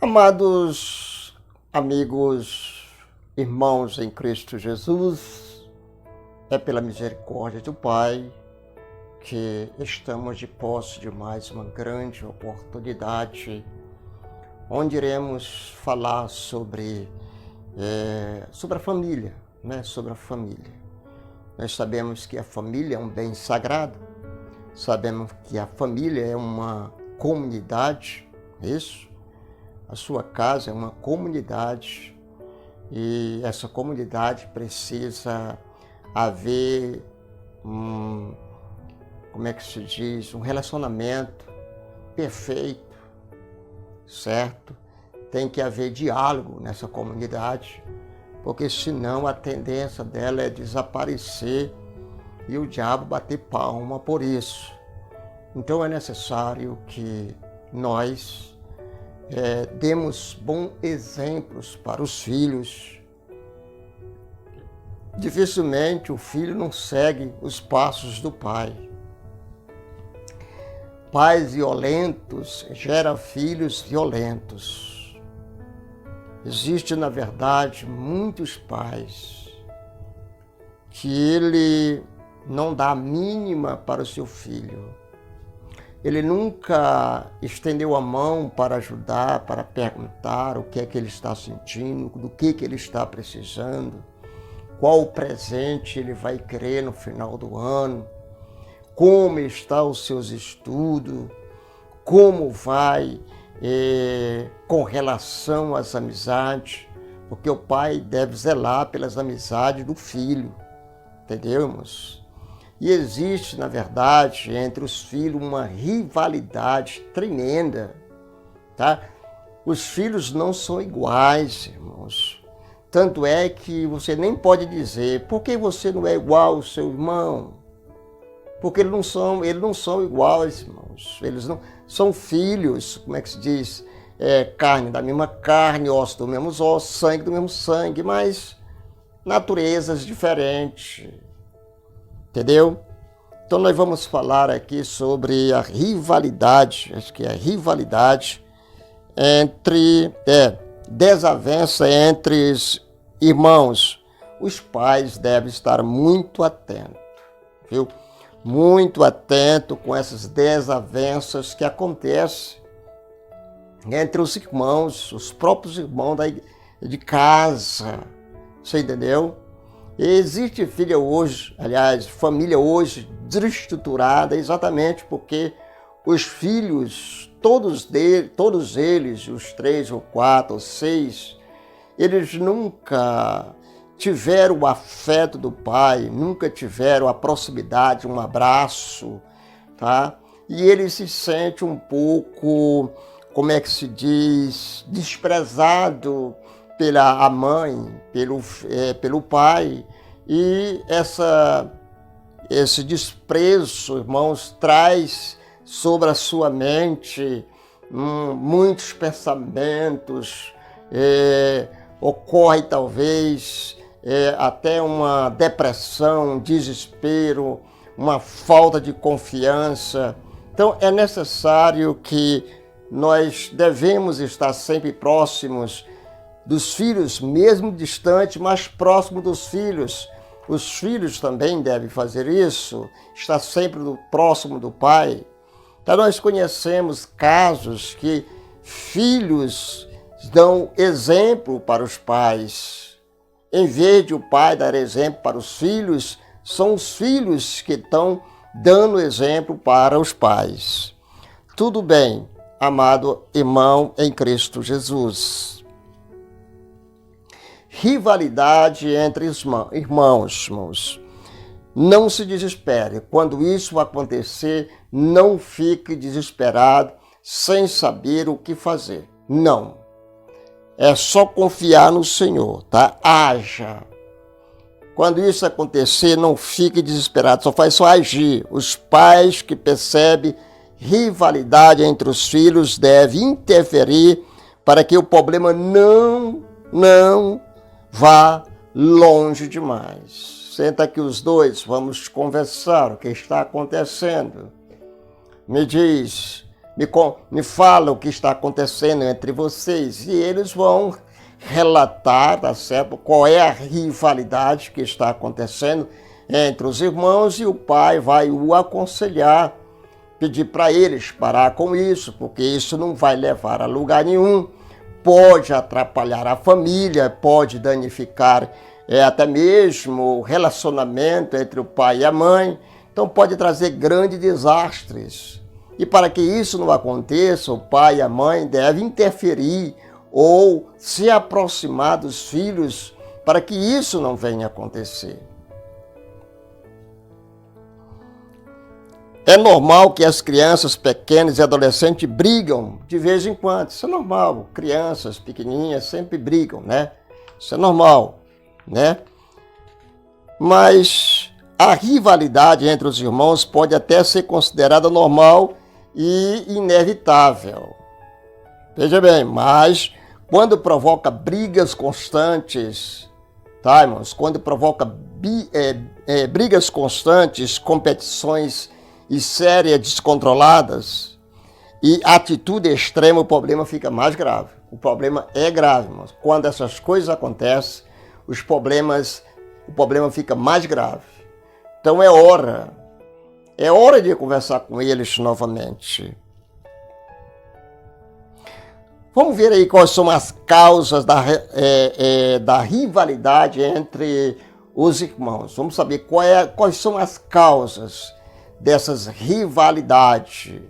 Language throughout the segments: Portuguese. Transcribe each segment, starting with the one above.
Amados amigos, irmãos em Cristo Jesus, é pela misericórdia do Pai que estamos de posse de mais uma grande oportunidade, onde iremos falar sobre a família, sobre a família. Nós sabemos que a família é um bem sagrado, sabemos que a família é uma comunidade, isso. A sua casa é uma comunidade e essa comunidade precisa haver um relacionamento perfeito, certo? Tem que haver diálogo nessa comunidade, porque senão a tendência dela é desaparecer e o diabo bater palma por isso. Então é necessário que nós demos bons exemplos para os filhos. Dificilmente o filho não segue os passos do pai. Pais violentos geram filhos violentos. Existe, na verdade, muitos pais que ele não dá a mínima para o seu filho. Ele nunca estendeu a mão para ajudar, para perguntar o que é que ele está sentindo, do que ele está precisando, qual o presente ele vai querer no final do ano, como estão os seus estudos, como vai com relação às amizades, porque o pai deve zelar pelas amizades do filho, entendeu, irmãos? E existe, na verdade, entre os filhos uma rivalidade tremenda, tá? Os filhos não são iguais, irmãos. Tanto é que você nem pode dizer, por que você não é igual ao seu irmão? Porque eles não são iguais, irmãos. Eles não são filhos, como é que se diz? Carne da mesma carne, osso do mesmo osso, sangue do mesmo sangue, mas naturezas diferentes. Entendeu? Então nós vamos falar aqui sobre a rivalidade, acho que é a rivalidade desavença entre os irmãos. Os pais devem estar muito atentos, viu? Muito atento com essas desavenças que acontecem entre os irmãos, os próprios irmãos de casa, você entendeu? Existe família hoje desestruturada exatamente porque os filhos, todos eles, os 3 ou 4 ou 6, eles nunca tiveram o afeto do pai, nunca tiveram a proximidade, um abraço, tá? E eles se sentem um pouco, como é que se diz, desprezado pela mãe, pelo pai, e esse desprezo, irmãos, traz sobre a sua mente muitos pensamentos, ocorre talvez até uma depressão, desespero, uma falta de confiança. Então é necessário que nós devemos estar sempre próximos dos filhos, mesmo distante, mas próximo dos filhos. Os filhos também devem fazer isso, estar sempre próximo do pai. Então nós conhecemos casos que filhos dão exemplo para os pais. Em vez de o pai dar exemplo para os filhos, são os filhos que estão dando exemplo para os pais. Tudo bem, amado irmão em Cristo Jesus. Rivalidade entre irmãos. Não se desespere. Quando isso acontecer, não fique desesperado, sem saber o que fazer. Não. É só confiar no Senhor, tá? Haja. Quando isso acontecer, não fique desesperado, só agir. Os pais que percebem rivalidade entre os filhos devem interferir para que o problema não vá longe demais. Senta aqui os dois, vamos conversar o que está acontecendo. Me diz, me fala o que está acontecendo entre vocês. E eles vão relatar, tá certo? Qual é a rivalidade que está acontecendo entre os irmãos, e o pai vai o aconselhar, pedir para eles parar com isso, porque isso não vai levar a lugar nenhum, pode atrapalhar a família, pode danificar até mesmo o relacionamento entre o pai e a mãe, então pode trazer grandes desastres. E para que isso não aconteça, o pai e a mãe devem interferir ou se aproximar dos filhos para que isso não venha acontecer. É normal que as crianças pequenas e adolescentes brigam de vez em quando. Isso é normal. Crianças pequenininhas sempre brigam, né? Isso é normal, né? Mas a rivalidade entre os irmãos pode até ser considerada normal e inevitável. Veja bem, mas quando provoca brigas constantes, tá, irmãos? Quando provoca brigas constantes, competições e sérias descontroladas e atitude extrema, o problema fica mais grave. O problema é grave, irmãos. Quando essas coisas acontecem, o problema fica mais grave. Então é hora de conversar com eles novamente. Vamos ver aí quais são as causas da rivalidade entre os irmãos. Vamos saber quais são as causas dessas rivalidades.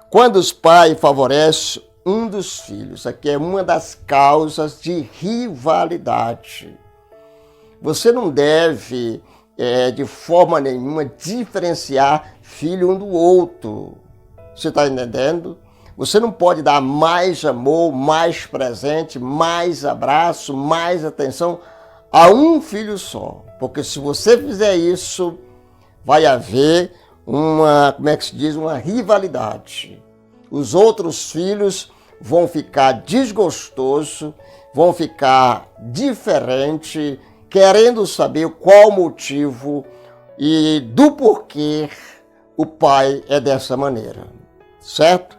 Quando os pais favorecem um dos filhos, aqui é uma das causas de rivalidade. Você não deve, de forma nenhuma, diferenciar filho um do outro. Você está entendendo? Você não pode dar mais amor, mais presente, mais abraço, mais atenção a um filho só. Porque se você fizer isso, vai haver uma rivalidade. Os outros filhos vão ficar desgostosos, vão ficar diferentes, querendo saber qual o motivo e do porquê o pai é dessa maneira, certo?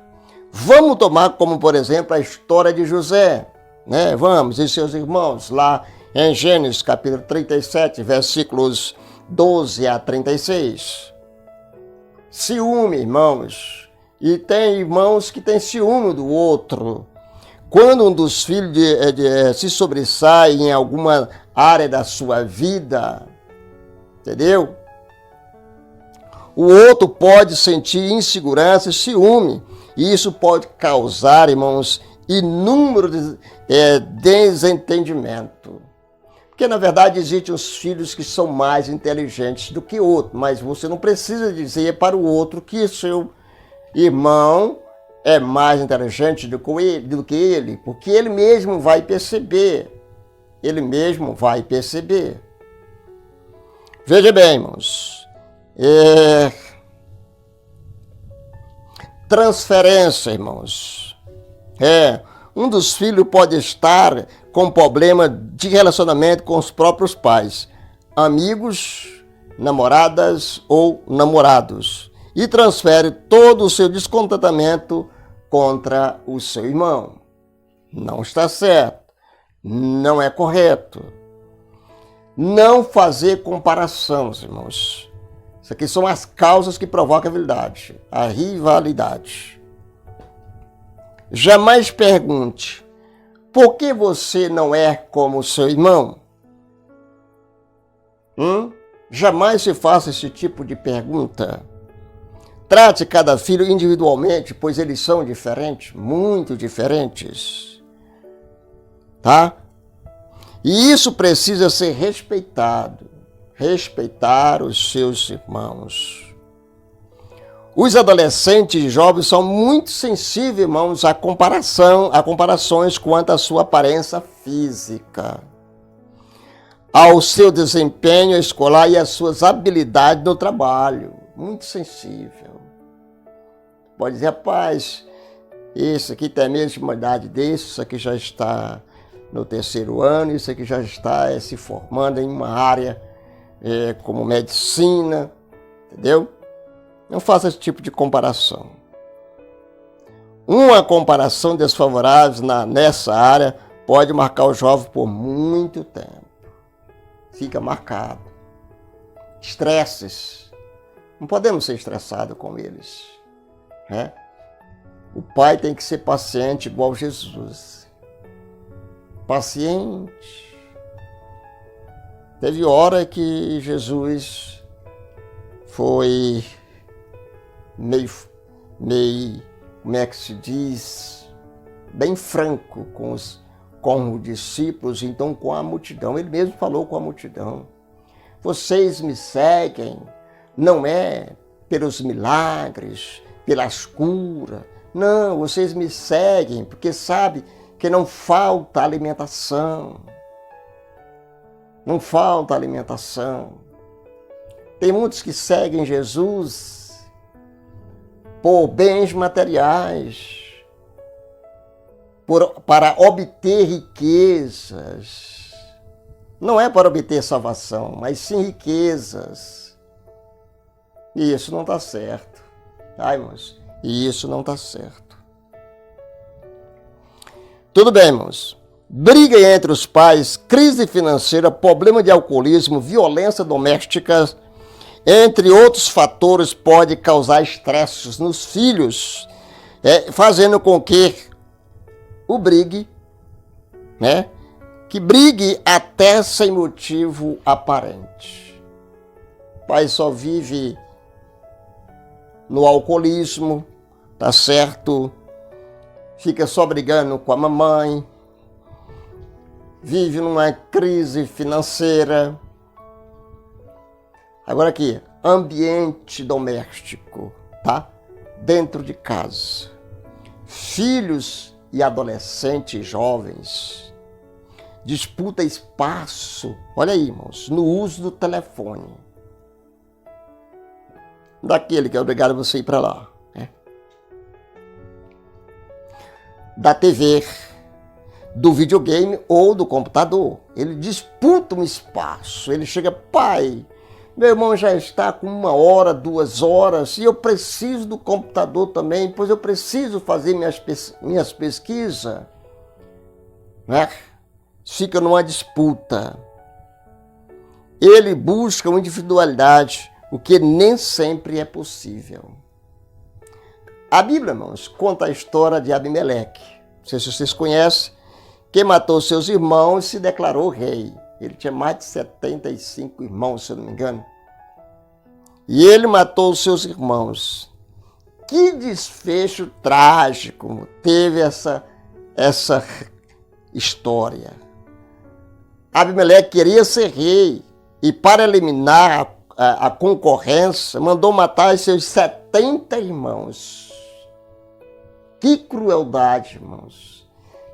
Vamos tomar como, por exemplo, a história de José, né? Vamos, e seus irmãos, lá em Gênesis, capítulo 37, versículos 12 a 36. Ciúme, irmãos. E tem irmãos que têm ciúme do outro. Quando um dos filhos se sobressai em alguma área da sua vida, entendeu? O outro pode sentir insegurança e ciúme. E isso pode causar, irmãos, inúmeros desentendimento. Porque, na verdade, existem os filhos que são mais inteligentes do que outros, mas você não precisa dizer para o outro que seu irmão é mais inteligente do que ele, porque ele mesmo vai perceber. Ele mesmo vai perceber. Veja bem, irmãos. Transferência, irmãos. Um dos filhos pode estar com problema de relacionamento com os próprios pais, amigos, namoradas ou namorados, e transfere todo o seu descontentamento contra o seu irmão. Não está certo, não é correto. Não fazer comparações, irmãos. Isso aqui são as causas que provocam a rivalidade. Jamais pergunte: por que você não é como o seu irmão? Jamais se faça esse tipo de pergunta. Trate cada filho individualmente, pois eles são diferentes, muito diferentes. Tá? E isso precisa ser respeitado. Respeitar os seus irmãos. Os adolescentes e jovens são muito sensíveis, irmãos, a comparações quanto à sua aparência física, ao seu desempenho escolar e às suas habilidades no trabalho. Muito sensível. Pode dizer: rapaz, esse aqui tem a mesma idade desse, isso aqui já está no 3º ano, isso aqui já está se formando em uma área como medicina, entendeu? Não faça esse tipo de comparação. Uma comparação desfavorável nessa área pode marcar o jovem por muito tempo. Fica marcado. Estresses. Não podemos ser estressados com eles, né? O pai tem que ser paciente igual Jesus. Paciente. Teve hora que Jesus foi meio, como é que se diz, bem franco com os discípulos, então com a multidão. Ele mesmo falou com a multidão: vocês me seguem, não é pelos milagres, pelas curas, não, vocês me seguem porque sabem que não falta alimentação. Não falta alimentação. Tem muitos que seguem Jesus por bens materiais, para obter riquezas. Não é para obter salvação, mas sim riquezas. E isso não está certo. Ai, irmãos, e isso não está certo. Tudo bem, irmãos. Briga entre os pais, crise financeira, problema de alcoolismo, violência doméstica, entre outros fatores, pode causar estresses nos filhos, fazendo com que o brigue, né? Que brigue até sem motivo aparente. O pai só vive no alcoolismo, tá certo? Fica só brigando com a mamãe, vive numa crise financeira. Agora aqui, ambiente doméstico, tá? Dentro de casa. Filhos e adolescentes jovens disputa espaço, olha aí, irmãos, no uso do telefone. Daquele que é obrigado a você ir para lá, né? Da TV, do videogame ou do computador. Ele disputa um espaço. Ele chega: pai, meu irmão já está com 1 hora, 2 horas, e eu preciso do computador também, pois eu preciso fazer minhas pesquisas, né? Fica numa disputa. Ele busca uma individualidade, o que nem sempre é possível. A Bíblia, irmãos, conta a história de Abimeleque. Não sei se vocês conhecem, que matou seus irmãos e se declarou rei. Ele tinha mais de 75 irmãos, se eu não me engano. E ele matou os seus irmãos. Que desfecho trágico teve essa história. Abimeleque queria ser rei e, para eliminar a concorrência, mandou matar seus 70 irmãos. Que crueldade, irmãos.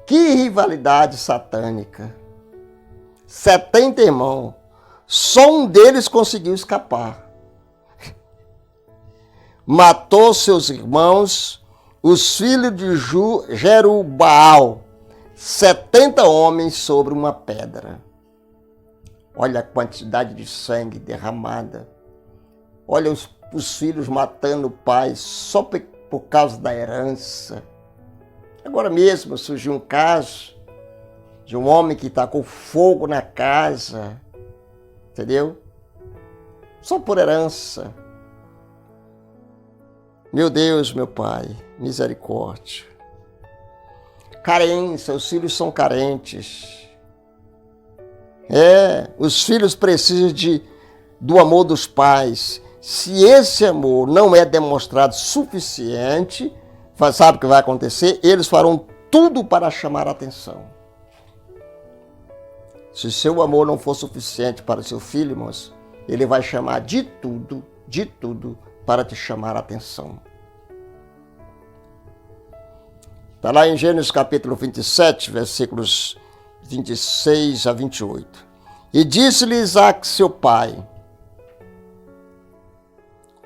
Que rivalidade satânica. 70 irmãos. Só um deles conseguiu escapar. Matou seus irmãos, os filhos de Jerubaal, 70 homens sobre uma pedra. Olha a quantidade de sangue derramada. Olha os filhos matando o pai só por causa da herança. Agora mesmo surgiu um caso de um homem que está com fogo na casa, entendeu? Só por herança. Meu Deus, meu Pai, misericórdia. Carência, os filhos são carentes. Os filhos precisam do amor dos pais. Se esse amor não é demonstrado suficiente, sabe o que vai acontecer? Eles farão tudo para chamar a atenção. Se seu amor não for suficiente para seu filho, irmãos, ele vai chamar de tudo para te chamar a atenção. Está lá em Gênesis capítulo 27, versículos 26 a 28. E disse-lhe Isaque, seu pai: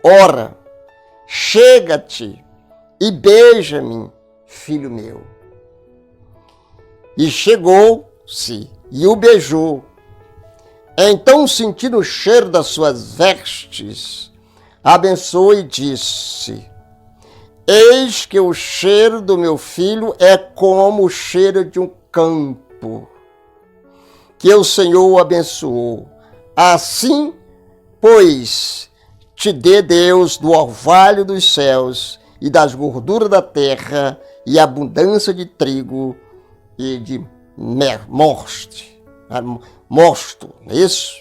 ora, chega-te e beija-me, filho meu. E chegou-se e o beijou. Então, sentindo o cheiro das suas vestes, abençoou e disse: Eis que o cheiro do meu filho é como o cheiro de um campo, que o Senhor o abençoou. Assim, pois, te dê Deus do orvalho dos céus e das gorduras da terra e abundância de trigo e de mosto, não é isso?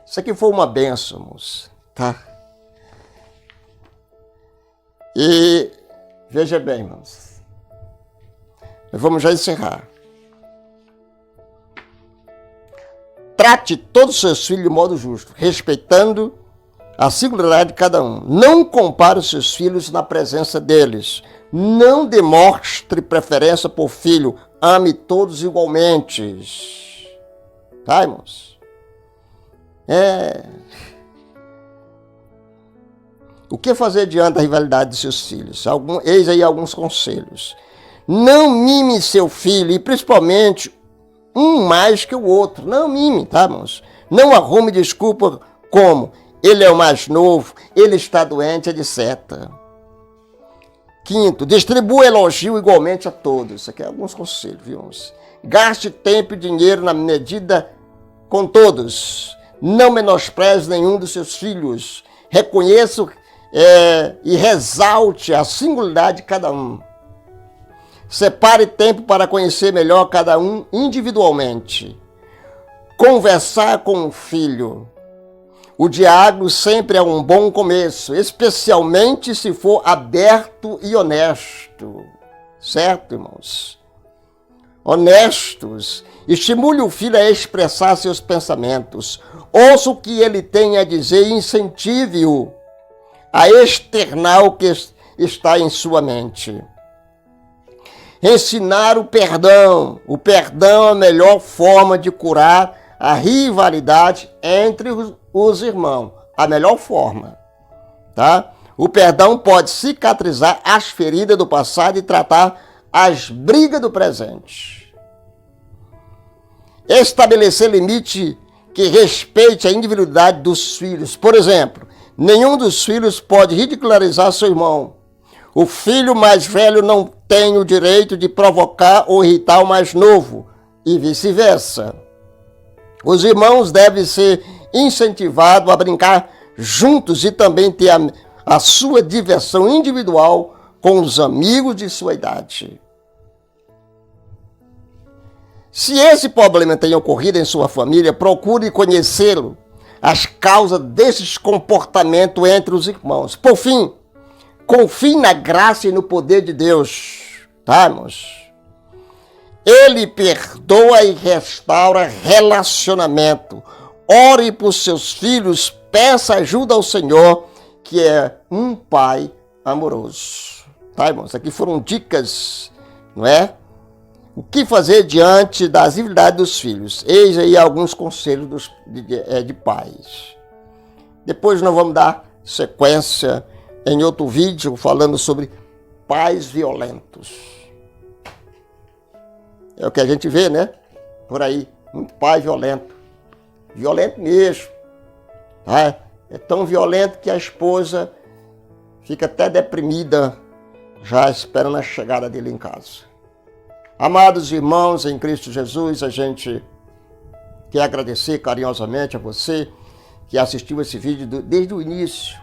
Isso aqui foi uma bênção, moça, tá? E veja bem, irmãos, vamos já encerrar. Trate todos os seus filhos de modo justo, respeitando a singularidade de cada um. Não compare os seus filhos na presença deles. Não demonstre preferência por filho. Ame todos igualmente. Tá, irmãos? O que fazer diante da rivalidade de seus filhos? Eis aí alguns conselhos. Não mime seu filho, e principalmente um mais que o outro. Não mime, tá, irmãos? Não arrume desculpa como ele é o mais novo, ele está doente, etc. Quinto, distribua elogio igualmente a todos. Isso aqui é alguns conselhos, viu? Gaste tempo e dinheiro na medida com todos. Não menospreze nenhum dos seus filhos. Reconheça e resalte a singularidade de cada um. Separe tempo para conhecer melhor cada um individualmente. Conversar com o filho. O diálogo sempre é um bom começo, especialmente se for aberto e honesto. Certo, irmãos? Honestos. Estimule o filho a expressar seus pensamentos. Ouça o que ele tem a dizer e incentive-o a externar o que está em sua mente. Ensinar o perdão. O perdão é a melhor forma de curar a rivalidade entre os irmãos. A melhor forma, tá? O perdão pode cicatrizar as feridas do passado e tratar as brigas do presente. Estabelecer limite que respeite a individualidade dos filhos. Por exemplo, nenhum dos filhos pode ridicularizar seu irmão. O filho mais velho não tem o direito de provocar ou irritar o mais novo, e vice-versa. Os irmãos devem ser incentivados a brincar juntos e também ter a sua diversão individual com os amigos de sua idade. Se esse problema tem ocorrido em sua família, procure conhecê-lo, as causas desses comportamentos entre os irmãos. Por fim, confie na graça e no poder de Deus, tá, irmãos? Ele perdoa e restaura relacionamento. Ore por seus filhos, peça ajuda ao Senhor, que é um pai amoroso. Tá, irmãos? Aqui foram dicas, não é? O que fazer diante das rivalidades dos filhos? Eis aí alguns conselhos de pais. Depois nós vamos dar sequência em outro vídeo falando sobre pais violentos. É o que a gente vê, né? Por aí, muito pai violento. Violento mesmo. Tá? É tão violento que a esposa fica até deprimida, já esperando a chegada dele em casa. Amados irmãos em Cristo Jesus, a gente quer agradecer carinhosamente a você que assistiu esse vídeo desde o início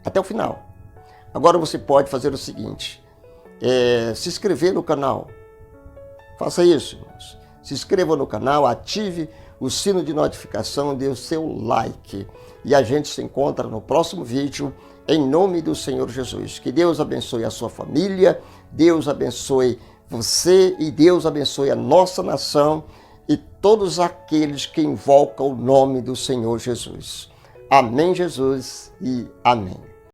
até o final. Agora você pode fazer o seguinte, se inscrever no canal. Faça isso, irmãos. Se inscreva no canal, ative o sino de notificação, dê o seu like. E a gente se encontra no próximo vídeo, em nome do Senhor Jesus. Que Deus abençoe a sua família, Deus abençoe você e Deus abençoe a nossa nação e todos aqueles que invocam o nome do Senhor Jesus. Amém, Jesus, e amém.